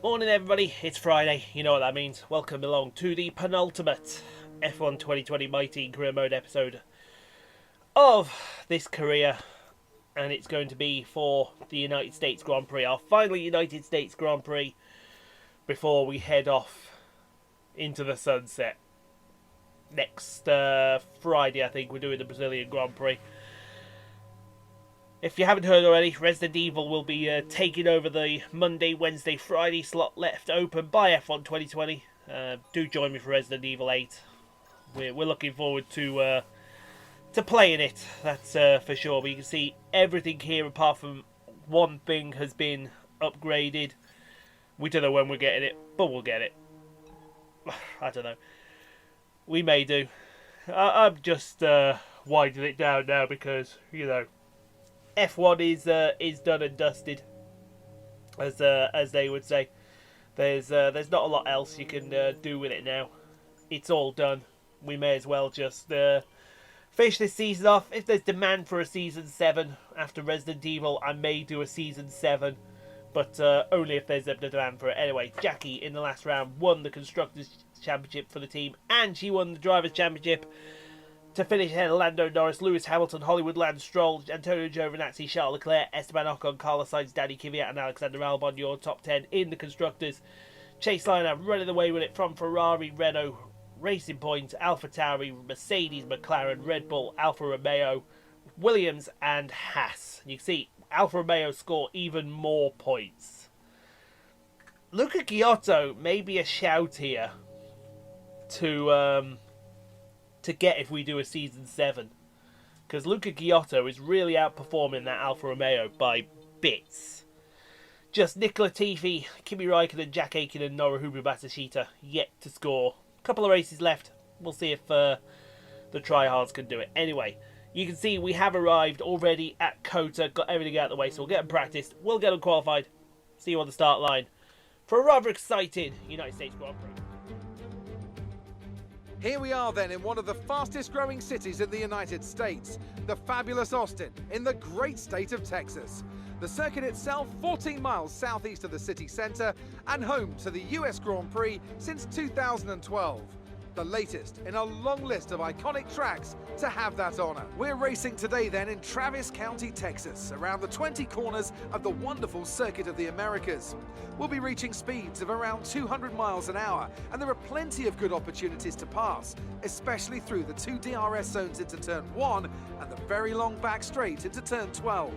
Morning everybody, it's Friday, you know what that means. Welcome along to the penultimate F1 2020 Mighty Career Mode episode of this career. And it's going to be for the United States Grand Prix, our final United States Grand Prix before we head off into the sunset. Next Friday I think we're doing the Brazilian Grand Prix. If you haven't heard already, Resident Evil will be taking over the Monday, Wednesday, Friday slot left open by F1 2020. Do join me for Resident Evil 8. We're looking forward to playing it, that's for sure. But you can see everything here apart from one thing has been upgraded. We don't know when we're getting it, but we'll get it. I don't know. We may do. I'm just winding it down now because, you know, F1 is done and dusted, as they would say. There's not a lot else you can do with it now. It's all done. We may as well just finish this season off. If there's demand for a season 7 after Resident Evil, I may do a season 7, but only if there's a demand for it. Anyway, Jackie in the last round won the Constructors' Championship for the team, and she won the Drivers' Championship. To finish ahead of Lando Norris, Lewis Hamilton, Hollywood Lance Stroll, Antonio Giovinazzi, Charles Leclerc, Esteban Ocon, Carlos Sainz, Danny Kvyat and Alexander Albon, your top 10 in the Constructors. Chaseliner running away with it from Ferrari, Renault, Racing Point, AlphaTauri, Mercedes, McLaren, Red Bull, Alfa Romeo, Williams and Haas. You can see Alfa Romeo score even more points. Luca Giotto may be a shout here to get if we do a season 7, because Luca Giotto is really outperforming that Alfa Romeo by bits. Just Nick Latifi, Kimi Raikkonen, Jack Aitken and Noruhubu Matsushita yet to score. Couple of races left. We'll see if the tryhards can do it. Anyway, you can see we have arrived already at COTA, got everything out of the way, so we'll get them practiced, we'll get them qualified, see you on the start line for a rather exciting United States Grand Prix. Here we are then in one of the fastest growing cities in the United States, the fabulous Austin, in the great state of Texas. The circuit itself 14 miles southeast of the city centre and home to the US Grand Prix since 2012. The latest in a long list of iconic tracks to have that honour. We're racing today then in Travis County, Texas, around the 20 corners of the wonderful Circuit of the Americas. We'll be reaching speeds of around 200 miles an hour, and there are plenty of good opportunities to pass, especially through the 2 DRS zones into turn 1 and the very long back straight into turn 12.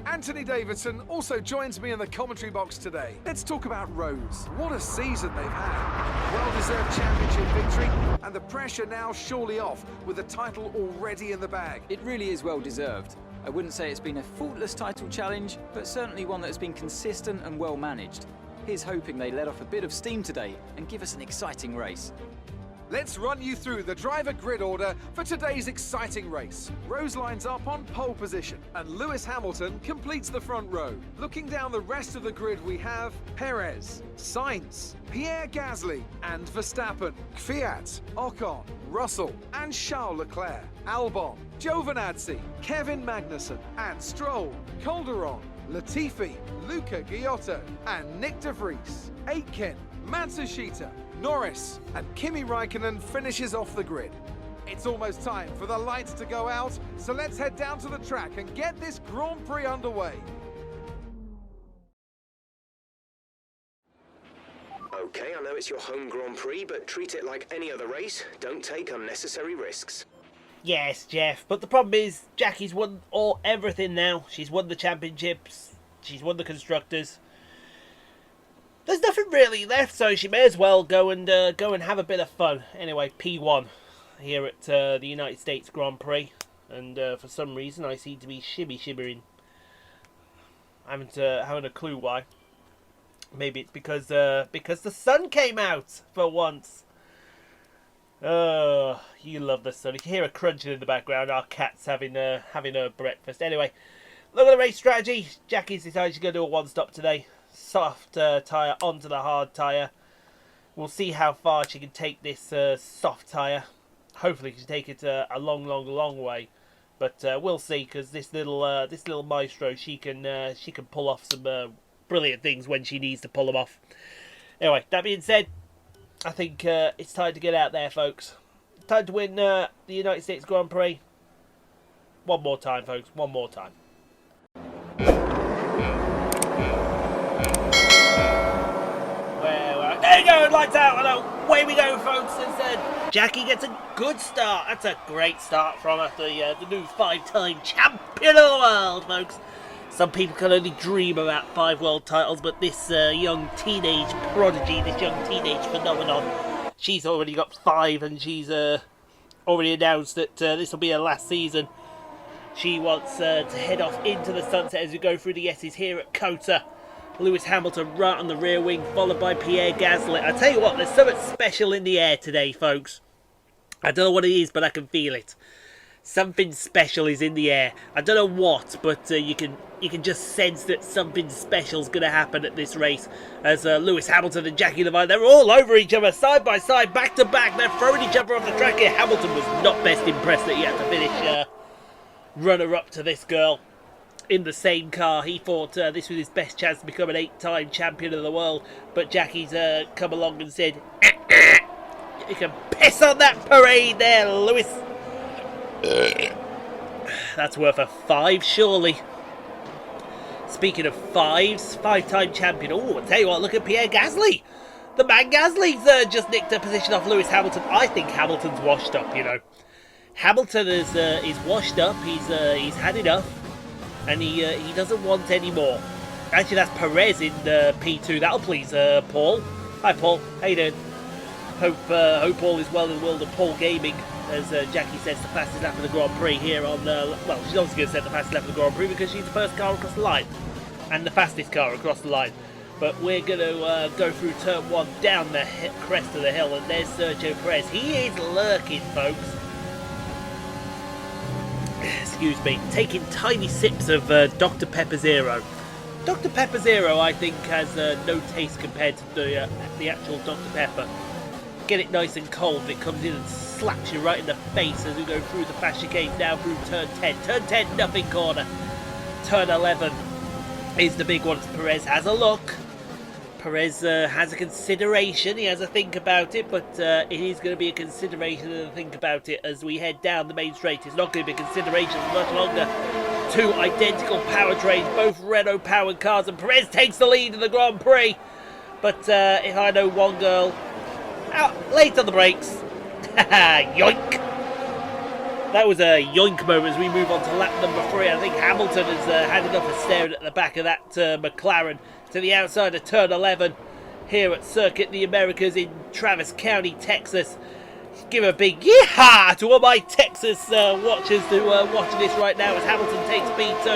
Anthony Davidson also joins me in the commentary box today. Let's talk about Rose. What a season they've had. Well-deserved championship victory, and the pressure now surely off with the title already in the bag. It really is well-deserved. I wouldn't say it's been a faultless title challenge, but certainly one that has been consistent and well-managed. Here's hoping they let off a bit of steam today and give us an exciting race. Let's run you through the driver grid order for today's exciting race. Rose lines up on pole position, and Lewis Hamilton completes the front row. Looking down the rest of the grid, we have Perez, Sainz, Pierre Gasly, and Verstappen, Kvyat, Ocon, Russell, and Charles Leclerc, Albon, Giovinazzi, Kevin Magnussen, and Stroll, Calderon, Latifi, Luca Giotto, and Nick De Vries, Aitken, Matsushita, Norris, and Kimi Raikkonen finishes off the grid. It's almost time for the lights to go out, so let's head down to the track and get this Grand Prix underway. Okay, I know it's your home Grand Prix, but treat it like any other race. Don't take unnecessary risks. Yes, Jeff, but the problem is Jackie's won everything now. She's won the championships, she's won the Constructors. There's nothing really left, so she may as well go and have a bit of fun. Anyway, P1 here at the United States Grand Prix, and for some reason I seem to be shimmering. I haven't a clue why. Maybe it's because the sun came out for once. Oh, you love the sun. You can hear her crunching in the background. Our cat's having her breakfast. Anyway, look at the race strategy. Jackie's decided she's going to do a one-stop today. Soft tyre onto the hard tyre. We'll see how far she can take this soft tyre. Hopefully she can take it a long way But we'll see, because this little maestro, she can pull off some brilliant things when she needs to pull them off. Anyway, that being said, I think it's time to get out there, folks. Time to win the United States Grand Prix. One more time, folks. One more time. There you go, lights out, and away we go, folks. Instead, Jackie gets a good start. That's a great start from her, the new 5-time champion of the world, folks. Some people can only dream about 5 world titles, but this young teenage prodigy, this young teenage phenomenon, she's already got 5, and she's already announced that this will be her last season. She wants to head off into the sunset as we go through the S's here at COTA. Lewis Hamilton right on the rear wing, followed by Pierre Gasly. I tell you what, there's something special in the air today, folks. I don't know what it is, but I can feel it. Something special is in the air. I don't know what, but you can just sense that something special is going to happen at this race. As Lewis Hamilton and Jackie Levine, they're all over each other, side by side, back to back. They're throwing each other off the track here. Hamilton was not best impressed that he had to finish runner-up to this girl in the same car. He thought this was his best chance to become an 8-time champion of the world, but Jackie's come along and said, you can piss on that parade there, Lewis. That's worth a 5, surely. Speaking of 5s, 5-time champion. Oh, I'll tell you what, look at Pierre Gasly. The man Gasly's just nicked a position off Lewis Hamilton. I think Hamilton's washed up, you know. Hamilton is washed up. He's had enough. And he doesn't want any more. Actually, that's Perez in P2. That'll please Paul. Hi, Paul. How you doing? Hope all is well in the world of Paul Gaming. As Jackie says, the fastest lap of the Grand Prix here on... well, she's obviously going to set the fastest lap of the Grand Prix because she's the first car across the line. And the fastest car across the line. But we're going to go through turn 1 down the crest of the hill. And there's Sergio Perez. He is lurking, folks. Excuse me, taking tiny sips of Dr. Pepper Zero. Dr. Pepper Zero, I think, has no taste compared to the actual Dr. Pepper. Get it nice and cold, it comes in and slaps you right in the face as we go through the fast chicane down through turn 10. Turn 10, nothing corner. Turn 11 is the big one as Perez has a look. Perez has a consideration, he has a think about it, but it is going to be a consideration and a think about it as we head down the main straight. It's not going to be a consideration much longer. 2 identical powertrains, both Renault powered cars, and Perez takes the lead in the Grand Prix. But if I know one girl, out late on the brakes. Yoink! That was a yoink moment as we move on to lap number 3. I think Hamilton has had enough of staring at the back of that McLaren to the outside of turn 11 here at Circuit the Americas in Travis County, Texas. Give a big yeehaw to all my Texas watchers who are watching this right now as Hamilton takes P2.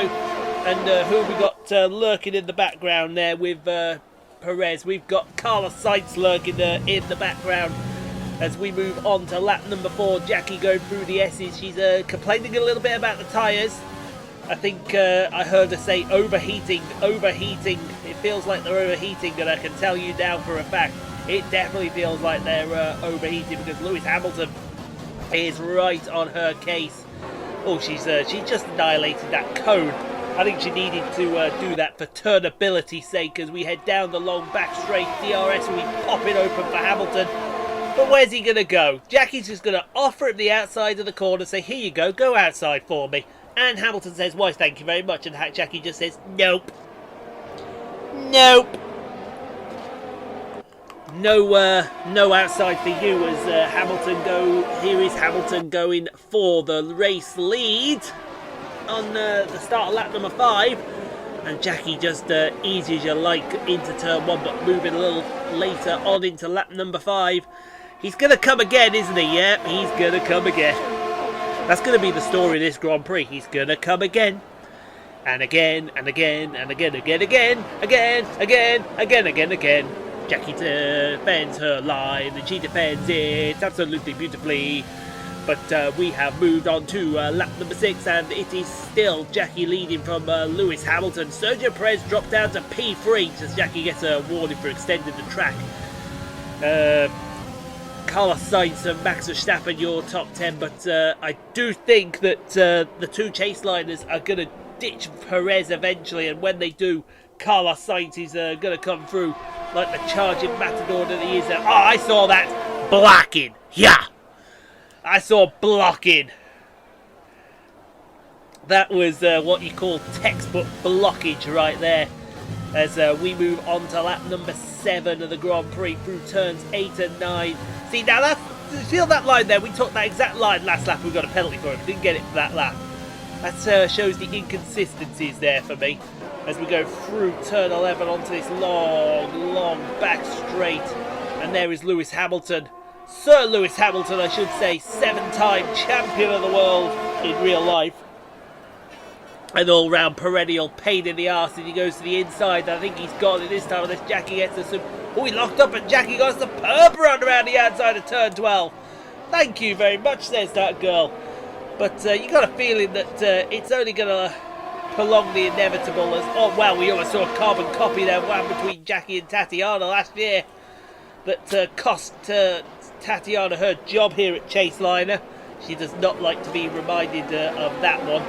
And who have we got lurking in the background there with Perez? We've got Carlos Sainz lurking in the background. As we move on to lap number 4, Jackie going through the S's. She's complaining a little bit about the tyres. I think I heard her say overheating. It feels like they're overheating, and I can tell you now for a fact, it definitely feels like they're overheating because Lewis Hamilton is right on her case. Oh, she's just annihilated that cone. I think she needed to do that for turnability's sake as we head down the long back straight. DRS will be popping open for Hamilton. But where's he going to go? Jackie's just going to offer him the outside of the corner, say, here you go outside for me. And Hamilton says, why, thank you very much. And Jackie just says, nope. Nope. No outside for you as Hamilton here is Hamilton going for the race lead on the start of lap number 5. And Jackie just easy as you like into turn 1, but moving a little later on into lap number 5. He's going to come again, isn't he? Yep, he's going to come again. That's going to be the story of this Grand Prix. He's going to come again. And again, and again, and again. Jackie defends her line, and she defends it absolutely beautifully. But we have moved on to lap number 6, and it is still Jackie leading from Lewis Hamilton. Sergio Perez dropped down to P3 as Jackie gets a warning for extending the track. Carlos Sainz and Max Verstappen your top 10, but I do think that the two Chaseliners are going to ditch Perez eventually, and when they do, Carlos Sainz is going to come through like the charging matador that he is. Oh, I saw that blocking. Yeah, I saw blocking. That was what you call textbook blockage right there. As we move on to lap number 7 of the Grand Prix through turns 8 and 9. See, now that's, feel that line there. We took that exact line last lap. We got a penalty for it. We didn't get it for that lap. That shows the inconsistencies there for me. As we go through turn 11 onto this long back straight. And there is Lewis Hamilton. Sir Lewis Hamilton, I should say. 7-time champion of the world in real life. An all-round perennial pain in the arse, and he goes to the inside. I think he's got it this time unless Jackie gets us some... Oh, he locked up, and Jackie got a superb run around the outside of turn 12. Thank you very much, says that girl. But you got a feeling that it's only going to prolong the inevitable. As oh, well, we almost saw a carbon copy there, one between Jackie and Tatiana last year. That cost Tatiana her job here at Chaseliner. She does not like to be reminded of that one.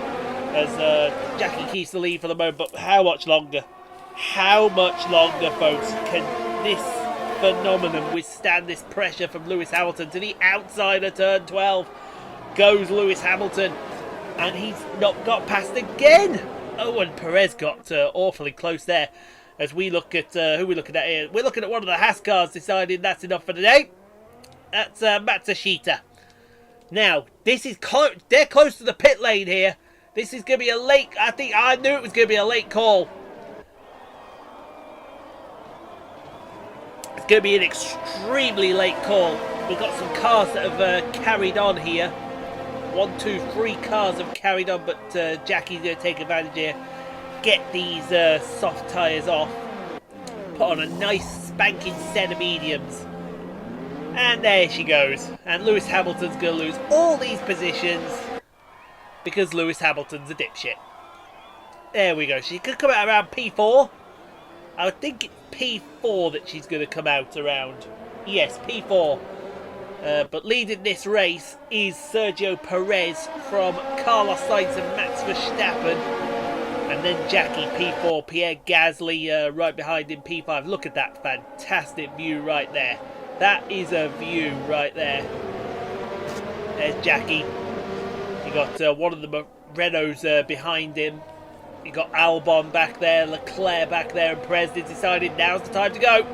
As Jackie keeps the lead for the moment, but how much longer? How much longer, folks, can this phenomenon withstand this pressure from Lewis Hamilton? To the outside of turn 12 goes Lewis Hamilton, and he's not got past again. Oh, and Perez got awfully close there. As we look at who we're looking at here, we're looking at one of the Haas cars, deciding that's enough for today. That's Matsushita. Now, this is they're close to the pit lane here. This is going to be a late... I knew it was going to be a late call. It's going to be an extremely late call. We've got some cars that have carried on here. 1, 2, 3 cars have carried on, but Jackie's going to take advantage here. Get these soft tyres off. Put on a nice spanking set of mediums. And there she goes. And Lewis Hamilton's going to lose all these positions. Because Lewis Hamilton's a dipshit. There we go. She could come out around P4. I would think it's P4 that she's going to come out around. Yes, P4. But leading this race is Sergio Perez from Carlos Sainz and Max Verstappen. And then Jackie, P4. Pierre Gasly right behind him, P5. Look at that fantastic view right there. That is a view right there. There's Jackie. You got one of the Renaults behind him. You got Albon back there, Leclerc back there, and Perez decided now's the time to go.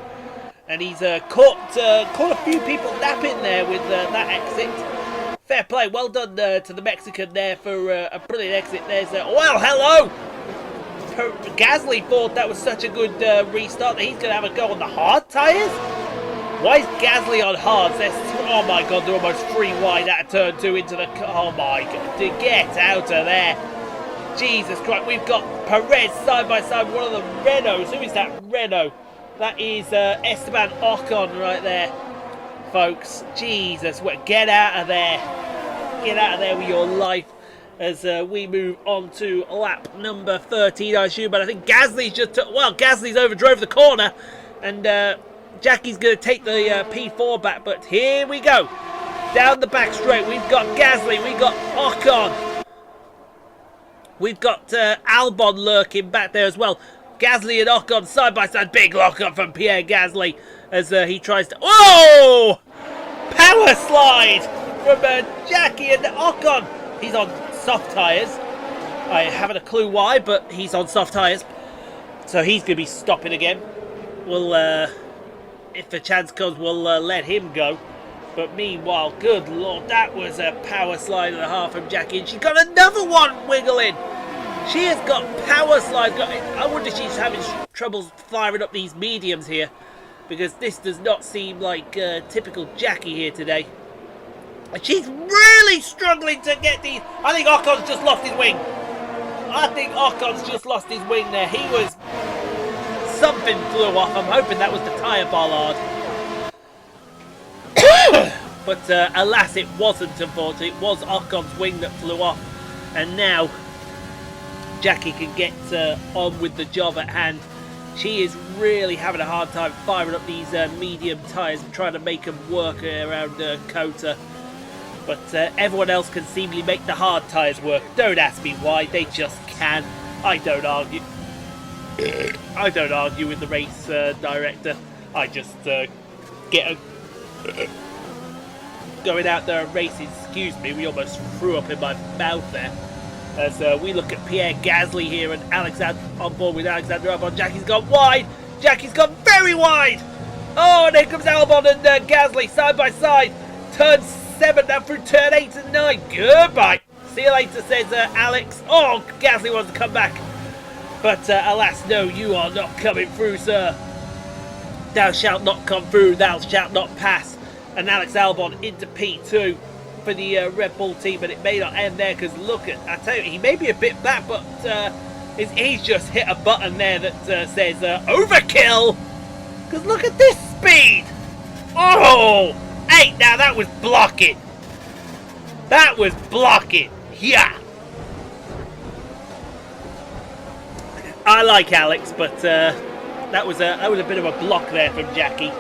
And he's caught a few people napping there with that exit. Fair play, well done to the Mexican there for a brilliant exit. There's well, hello. Gasly thought that was such a good restart that he's going to have a go on the hard tyres. Why is Gasly on hards? Oh my god, they're almost 3 wide out of turn 2 into the... Oh my god, to get out of there. Jesus Christ, we've got Perez side by side with one of the Renaults. Who is that Renault? That is Esteban Ocon right there, folks. Jesus, get out of there. Get out of there with your life. As we move on to lap number 13, I assume. But I think Gasly's just... Gasly's overdrove the corner. And... Jackie's going to take the P4 back, but here we go. Down the back straight, we've got Gasly, we've got Ocon. We've got Albon lurking back there as well. Gasly and Ocon side by side. Big lock-up from Pierre Gasly as he tries to... Oh! Power slide from Jackie and Ocon. He's on soft tyres. I haven't a clue why, but he's on soft tyres. So he's going to be stopping again. We'll... if a chance comes, we'll let him go. But meanwhile, good lord, that was a power slide and a half from Jackie. And she's got another one wiggling. She has got power slide. I wonder if she's having trouble firing up these mediums here. Because this does not seem like typical Jackie here today. And she's really struggling to get these. I think Ocon's just lost his wing. There. He was... Something flew off. I'm hoping that was the tyre bollard. But alas, it wasn't, unfortunately. It was Ocon's wing that flew off. And now Jackie can get on with the job at hand. She is really having a hard time firing up these medium tyres and trying to make them work around Kota. But everyone else can seemingly make the hard tyres work. Don't ask me why, they just can. I don't argue. I don't argue with the race director. I just get a... going out there and racing. Excuse me, we almost threw up in my mouth there. As we look at Pierre Gasly here and Alexander on board with Alexander Albon. Jackie's gone wide. Jackie's gone very wide. Oh, and here comes Albon and Gasly side by side. Turn 7 now through turn 8 and 9. Goodbye. See you later, says Alex. Oh, Gasly wants to come back. But alas, no, you are not coming through, sir. Thou shalt not come through. Thou shalt not pass. And Alex Albon into P2 for the Red Bull team, but it may not end there because look at, I tell you, he may be a bit back, but he's just hit a button there that says overkill. Because look at this speed. Oh, hey, now that was blocking. That was blocking. Yeah. I like Alex, but that was a bit of a block there from Jackie.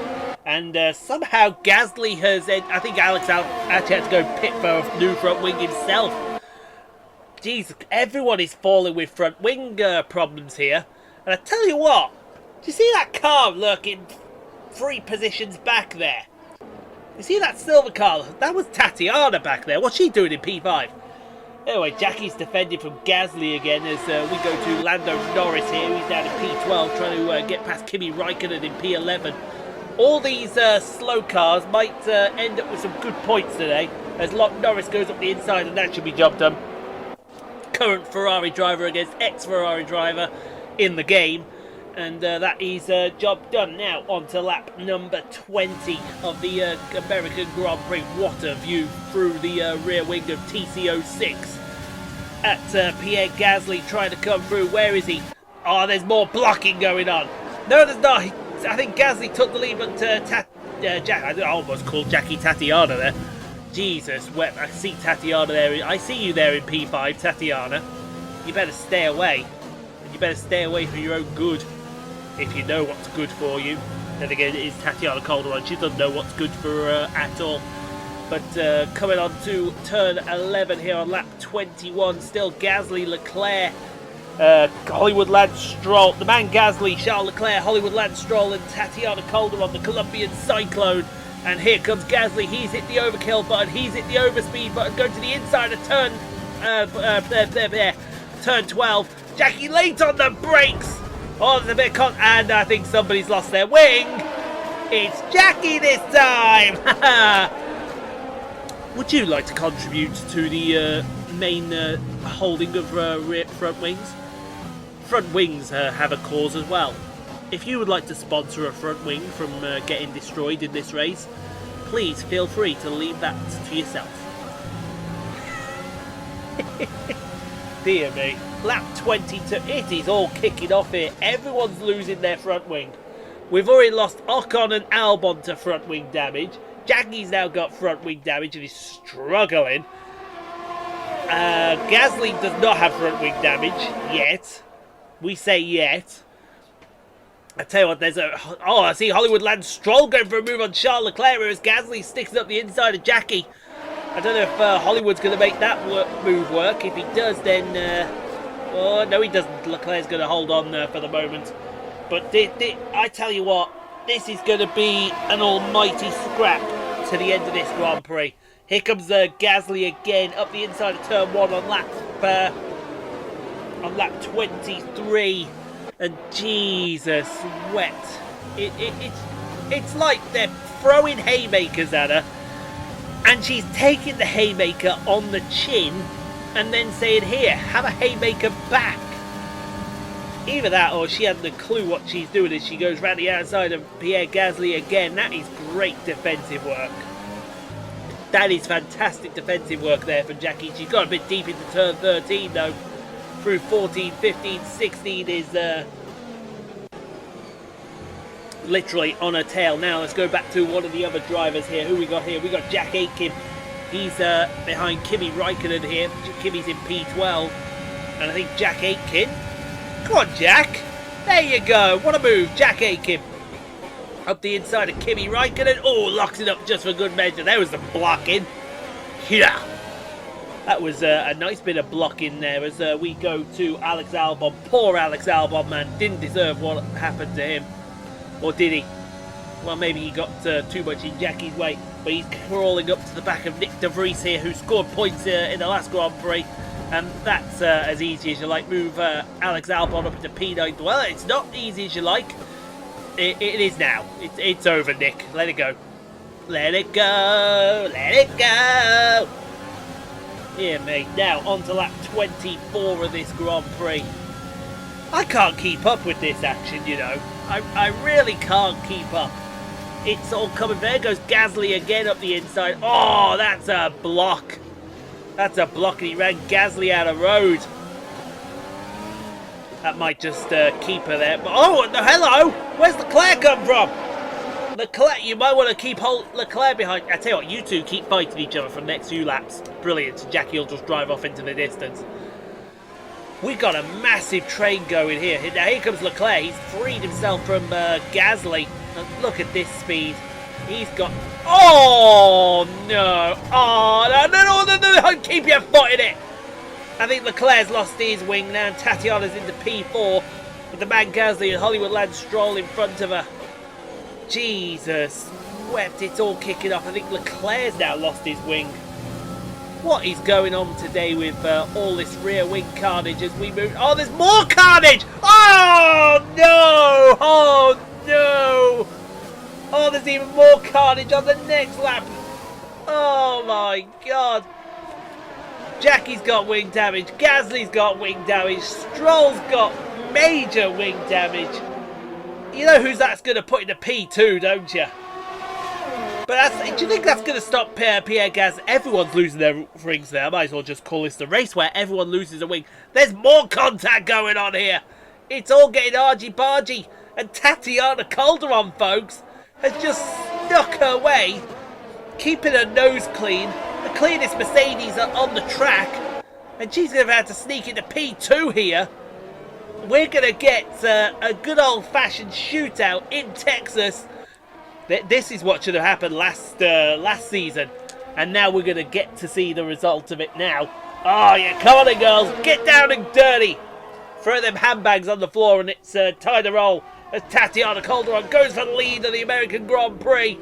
And somehow Gasly has... I think Alex actually had to go pit for a new front wing himself. Jeez, everyone is falling with front wing problems here. And I tell you what, do you see that car lurking 3 positions back there? You see that silver car? That was Tatiana back there. What's she doing in P5? Anyway, Jackie's defending from Gasly again as we go to Lando Norris here. He's down in P12 trying to get past Kimi Raikkonen in P11. All these slow cars might end up with some good points today as Norris goes up the inside and that should be job done. Current Ferrari driver against ex-Ferrari driver in the game. And that is job done. Now on to lap number 20 of the American Grand Prix. What a view through the rear wing of TC06 at Pierre Gasly trying to come through. Where is he? Oh, there's more blocking going on. No, there's not. I think Gasly took the lead, but I almost called Jackie Tatiana there. Jesus, I see Tatiana there. I see you there in P5, Tatiana. You better stay away. And you better stay away for your own good. If you know what's good for you. Then again, it is Tatiana Calderon. She doesn't know what's good for her at all. But coming on to turn 11 here on lap 21. Still Gasly, Leclerc, Hollywood Lance Stroll. The man Gasly, Charles Leclerc, Hollywood Lance Stroll and Tatiana Calderon, the Colombian Cyclone. And here comes Gasly. He's hit the overkill button. He's hit the overspeed button. Going to the inside of turn turn 12. Jackie late on the brakes. Oh, there's a bit of and I think somebody's lost their wing. It's Jackie this time. Would you like to contribute to the main holding of rear front wings? Front wings have a cause as well. If you would like to sponsor a front wing from getting destroyed in this race, please feel free to leave that to yourself. Dear me. Lap 22, it is all kicking off here. Everyone's losing their front wing. We've already lost Ocon and Albon to front wing damage. Jackie's now got front wing damage and is struggling. Gasly does not have front wing damage yet. We say yet. I tell you what, there's a... Oh, I see Hollywood Lance Stroll going for a move on Charles Leclerc, whereas Gasly sticks up the inside of Jackie. I don't know if Hollywood's going to make that move work. If he does, then... Oh, no, he doesn't. Leclerc's going to hold on there for the moment. But I tell you what, this is going to be an almighty scrap to the end of this Grand Prix. Here comes Gasly again up the inside of turn 1 on lap 23. And Jesus, wet. It's like they're throwing haymakers at her. And she's taking the haymaker on the chin and then saying, here, have a haymaker back. Either that or she hasn't a clue what she's doing as she goes round the outside of Pierre Gasly again. That is great defensive work. That is fantastic defensive work there from Jackie. She's got a bit deep into turn 13 though. Through 14, 15, 16 is literally on her tail. Now let's go back to one of the other drivers here. Who we got here? We got Jack Aitken. He's behind Kimi Raikkonen here. Kimi's in P12. And I think Jack Aitken. Come on, Jack. There you go. What a move. Jack Aiken. Up the inside of Kimi Räikkönen. Oh, locks it up just for good measure. There was the blocking. Yeah. That was a nice bit of blocking there as we go to Alex Albon. Poor Alex Albon, man. Didn't deserve what happened to him. Or did he? Well, maybe he got too much in Jackie's way. But he's crawling up to the back of Nick de Vries here, who scored points in the last Grand Prix. And that's as easy as you like. Move Alex Albon up to P9. Well, it's not easy as you like. It is now. It's over, Nick. Let it go. Let it go. Let it go. Here, mate. Now, on to lap 24 of this Grand Prix. I can't keep up with this action, you know. I really can't keep up. It's all coming. There goes Gasly again up the inside. Oh, that's a block. That's a block, and he ran Gasly out of road. That might just keep her there. But, oh, no, hello! Where's Leclerc come from? Leclerc, you might want to keep Leclerc behind. I tell you what, you two keep fighting each other for the next few laps. Brilliant. Jackie will just drive off into the distance. We got a massive train going here. Now here comes Leclerc. He's freed himself from Gasly. And look at this speed. He's got... Oh, no. Oh, no. Keep your foot in it. I think Leclerc's lost his wing now. And Tatiana's into P4. With the man Gasly and Hollywood Lance Stroll in front of her. Jesus. Wept. It's all kicking off. I think Leclerc's now lost his wing. What is going on today with all this rear wing carnage as we move? Oh, there's more carnage! Oh, no! Oh, no! Oh, there's even more carnage on the next lap. Oh, my God. Jackie's got wing damage. Gasly's got wing damage. Stroll's got major wing damage. You know who's that's going to put in a P2, don't you? But do you think that's going to stop Pierre Gasly? Everyone's losing their rings there. I might as well just call this the race where everyone loses a wing. There's more contact going on here. It's all getting argy-bargy. And Tatiana Calderon, folks, has just snuck her way, keeping her nose clean. The cleanest Mercedes are on the track. And she's going to have to sneak into P2 here. We're going to get a good old-fashioned shootout in Texas. This is what should have happened last season, and now we're going to get to see the result of it now. Oh, yeah, come on then, girls. Get down and dirty. Throw them handbags on the floor, and it's time to roll as Tatiana Calderon goes for the lead of the American Grand Prix.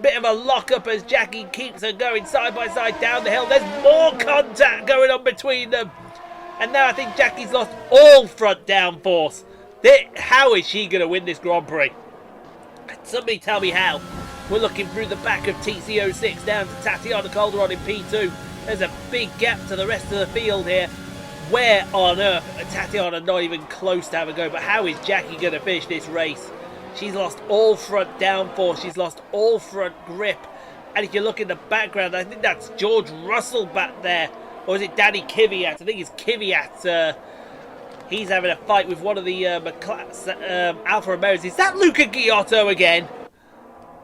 Bit of a lock-up as Jackie keeps her going side by side down the hill. There's more contact going on between them. And now I think Jackie's lost all front downforce. How is she going to win this Grand Prix? Somebody tell me how. We're looking through the back of TC06 down to Tatiana Calderon in P2. There's a big gap to the rest of the field here. Where on earth? Tatiana not even close to have a go. But how is Jackie going to finish this race? She's lost all front downforce. She's lost all front grip. And if you look in the background, I think that's George Russell back there. Or is it Danny Kvyat? I think it's Kvyat. He's having a fight with one of the Alfa Romeos. Is that Luca Ghiotto again?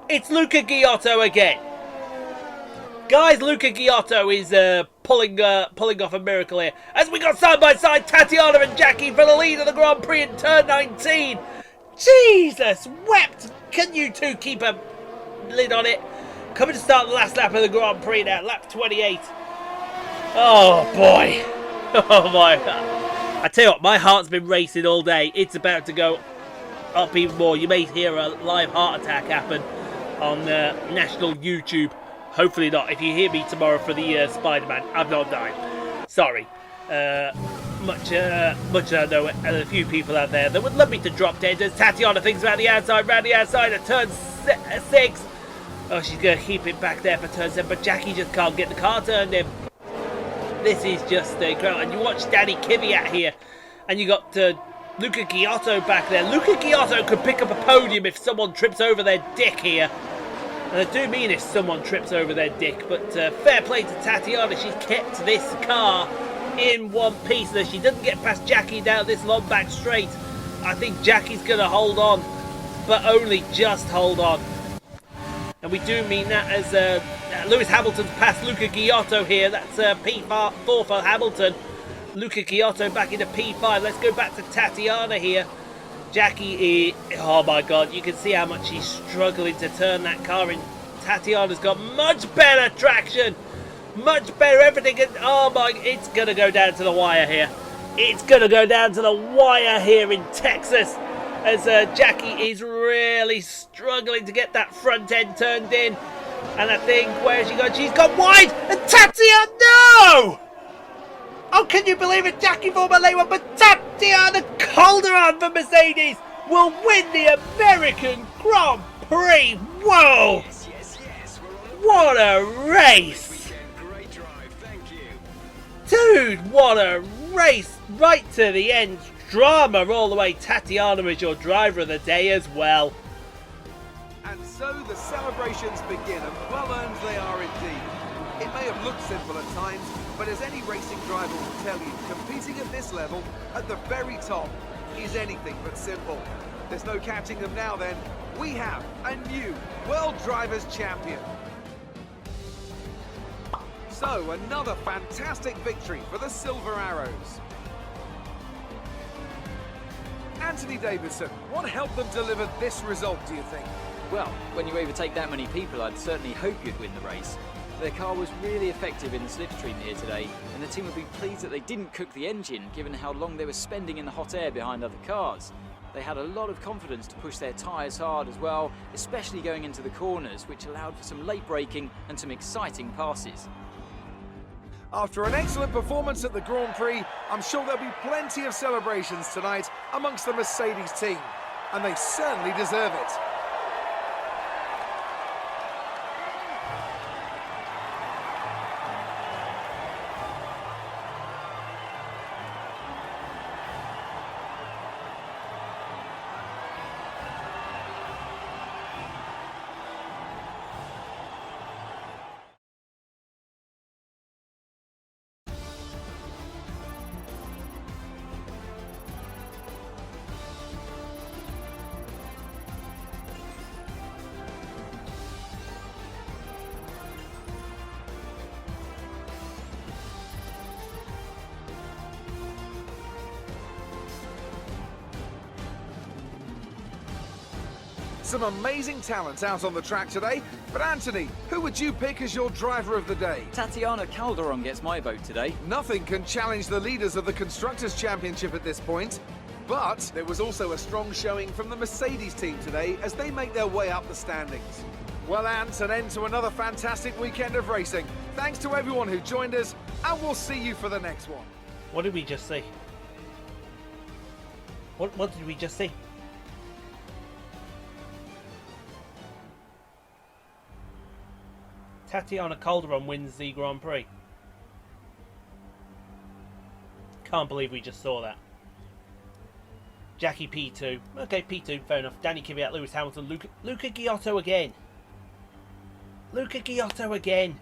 It's Luca Ghiotto again. Guys, Luca Ghiotto is pulling off a miracle here. As we got side by side, Tatiana and Jackie for the lead of the Grand Prix in turn 19. Jesus, wept. Can you two keep a lid on it? Coming to start the last lap of the Grand Prix now, lap 28. Oh, boy. Oh, my God. I tell you what, my heart's been racing all day. It's about to go up even more. You may hear a live heart attack happen on national YouTube. Hopefully not. If you hear me tomorrow for the Spider-Man, I've not died. Sorry. Much I know a few people out there that would love me to drop dead. As Tatiana thinks about the outside, round the outside at turn 6. Oh, she's going to keep it back there for turn 7, but Jackie just can't get the car turned in. This is just incredible. And you watch Danny Kvyat here, and you got Luca Ghiotto back there. Luca Ghiotto could pick up a podium if someone trips over their dick here. And I do mean if someone trips over their dick, but fair play to Tatiana. She's kept this car in one piece. So she doesn't get past Jackie down this long back straight. I think Jackie's going to hold on, but only just hold on. And we do mean that as Lewis Hamilton's passed Luca Ghiotto here. That's P4 for Hamilton. Luca Ghiotto back into P5. Let's go back to Tatiana here. Jackie, oh my god, you can see how much she's struggling to turn that car in. Tatiana's got much better traction, much better everything, and oh my, it's going to go down to the wire here. It's going to go down to the wire here in Texas, as Jackie is really struggling to get that front end turned in. And I think, where has she gone? She's gone wide, and Tatiana, no! Oh, can you believe it? Jackie Formula 1, but Tatiana Calderon for Mercedes will win the American Grand Prix. Whoa! What a race! Great drive, thank you. Dude, what a race! Right to the end. Drama all the way. Tatiana is your driver of the day as well. And so the celebrations begin, and well earned they are indeed. It may have looked simple at times, but as any racing driver will tell you, competing at this level, at the very top, is anything but simple. There's no catching them now then. We have a new World Drivers' Champion. So, another fantastic victory for the Silver Arrows. Anthony Davidson, what helped them deliver this result, do you think? Well, when you overtake that many people, I'd certainly hope you'd win the race. Their car was really effective in the slipstream here today, and the team would be pleased that they didn't cook the engine, given how long they were spending in the hot air behind other cars. They had a lot of confidence to push their tyres hard as well, especially going into the corners, which allowed for some late braking and some exciting passes. After an excellent performance at the Grand Prix, I'm sure there'll be plenty of celebrations tonight amongst the Mercedes team, and they certainly deserve it. Some amazing talent out on the track today, but Anthony, who would you pick as your driver of the day? Tatiana Calderon gets my vote today. Nothing can challenge the leaders of the Constructors' Championship at this point, but there was also a strong showing from the Mercedes team today as they make their way up the standings. Well, Ant, an end to another fantastic weekend of racing. Thanks to everyone who joined us, and we'll see you for the next one. What did we just see? What did we just see? Tatiana Calderon wins the Grand Prix. Can't believe we just saw that. Jackie P2. Okay, P2, fair enough. Danny Kvyat, Lewis Hamilton, Luca Giotto again. Luca Giotto again.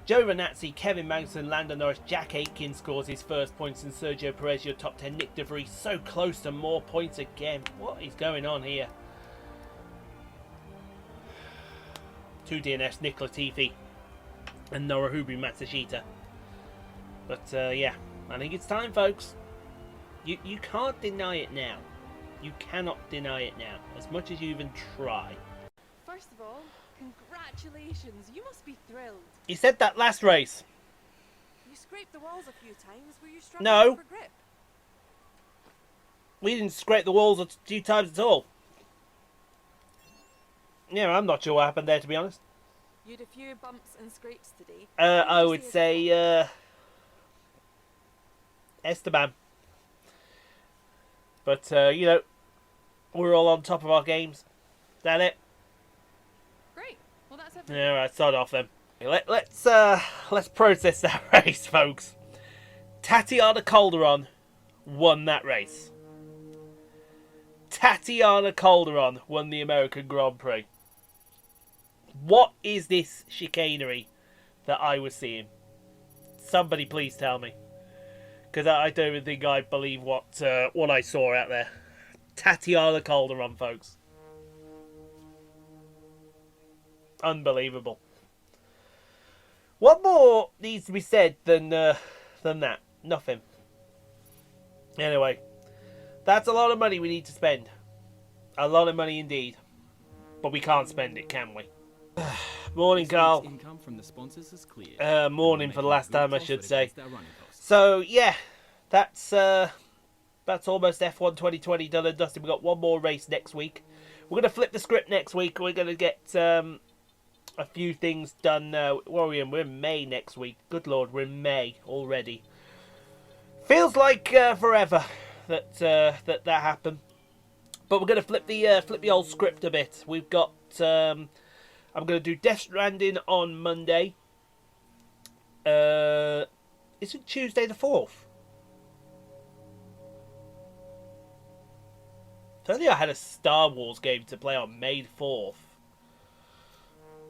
Joe Renazzi, Kevin Magnussen, Lando Norris, Jack Aitken scores his first points, and Sergio Perez, your top 10. Nick DeVries so close to more points again. What is going on here? 2 DNFs, Nick Latifi and Norahubu Matsushita. But yeah, I think it's time, folks. You can't deny it now. You cannot deny it now, as much as you even try. First of all, congratulations. You must be thrilled. He said that last race. You scraped the walls a few times. Were you struggling No. for grip? We didn't scrape the walls a few times at all. Yeah, I'm not sure what happened there, to be honest. You had a few bumps and scrapes today. I would say Esteban. But, you know, we're all on top of our games. Is that it? Great. Well, that's everything. Yeah, right, start off then. Let's process that race, folks. Tatiana Calderon won that race. Tatiana Calderon won the American Grand Prix. What is this chicanery that I was seeing? Somebody please tell me. Because I don't even think I believe what I saw out there. Tatiana Calderon, folks. Unbelievable. What more needs to be said than that? Nothing. Anyway, That's a lot of money we need to spend. A lot of money indeed. But we can't spend it, can we? Morning, Carl. Income from the sponsors is clear. Morning for the last time, I should say. So, yeah. That's almost F1 2020 done and dusted. We've got one more race next week. We're going to flip the script next week. We're going to get a few things done. What are we in? We're in May next week. Good Lord, we're in May already. Feels like forever that happened. But we're going to flip the old script a bit. We've got... I'm going to do Death Stranding on Monday. Is it Tuesday the 4th? If only I had a Star Wars game to play on May the 4th.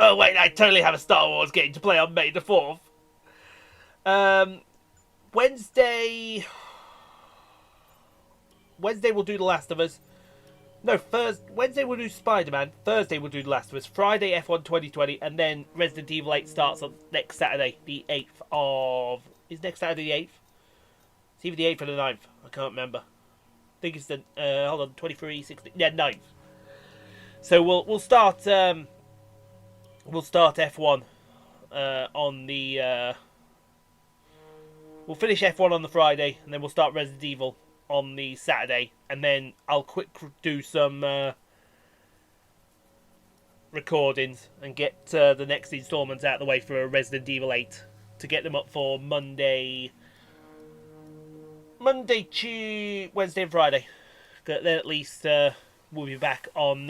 Oh wait, I totally have a Star Wars game to play on May the 4th. Wednesday we'll do The Last of Us. No, Wednesday we'll do Spider-Man. Thursday we'll do The Last of Us. Friday F1 2020. And then Resident Evil 8 starts on next Saturday, the 8th of... Is next Saturday the 8th? It's either the 8th or the 9th. I can't remember. I think it's the... hold on, 23, 16... Yeah, 9th. So we'll start... we'll start F1 on the... We'll finish F1 on the Friday. And then we'll start Resident Evil on the Saturday, and then I'll quick do some recordings and get the next instalments out of the way for Resident Evil 8 to get them up for Monday, Tuesday, Wednesday, and Friday. Then at least we'll be back on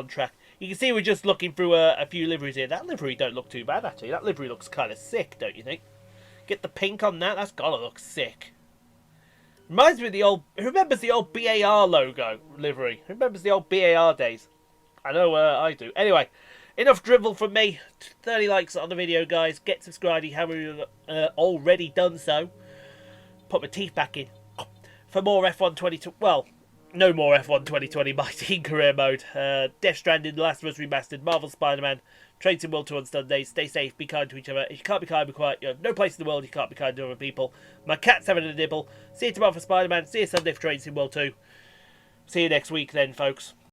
track. You can see we're just looking through a few liveries here. That livery don't look too bad actually. That livery looks kind of sick, don't you think? Get the pink on that. That's gotta look sick. Reminds me of the old... Who remembers the old BAR logo livery? Who remembers the old BAR days? I know I do. Anyway, enough drivel from me. 30 likes on the video, guys. Get subscribed if you haven't already done so. Put my teeth back in. For more F1 2020... Well, no more F1 2020 My Team Career Mode. Death Stranding, The Last of Us Remastered, Marvel Spider-Man, Train Sim World 2 on Sundays. Stay safe, be kind to each other. If you can't be kind, be quiet. You have no place in the world you can't be kind to other people. My cat's having a nibble. See you tomorrow for Spider-Man. See you Sunday for Train Sim World 2. See you next week then, folks.